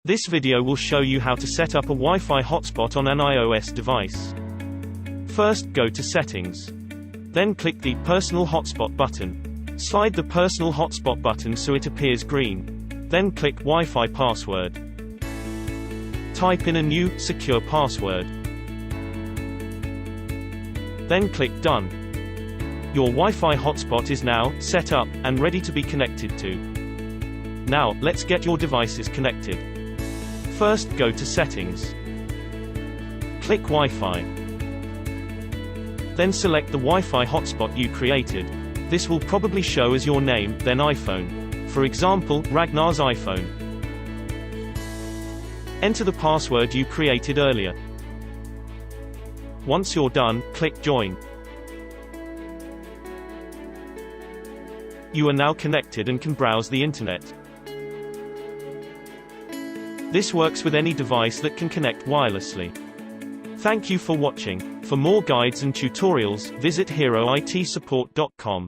This video will show you how to set up a Wi-Fi hotspot on an iOS device. First, go to Settings. Then click the Personal Hotspot button. Slide the Personal Hotspot button so it appears green. Then click Wi-Fi Password. Type in a new, secure password. Then click Done. Your Wi-Fi hotspot is now set up and ready to be connected to. Now, let's get your devices connected. First, go to Settings. Click Wi-Fi. Then select the Wi-Fi hotspot you created. This will probably show as your name, then iPhone. For example, Ragnar's iPhone. Enter the password you created earlier. Once you're done, click Join. You are now connected and can browse the internet. This works with any device that can connect wirelessly. Thank you for watching. For more guides and tutorials, visit heroitsupport.com.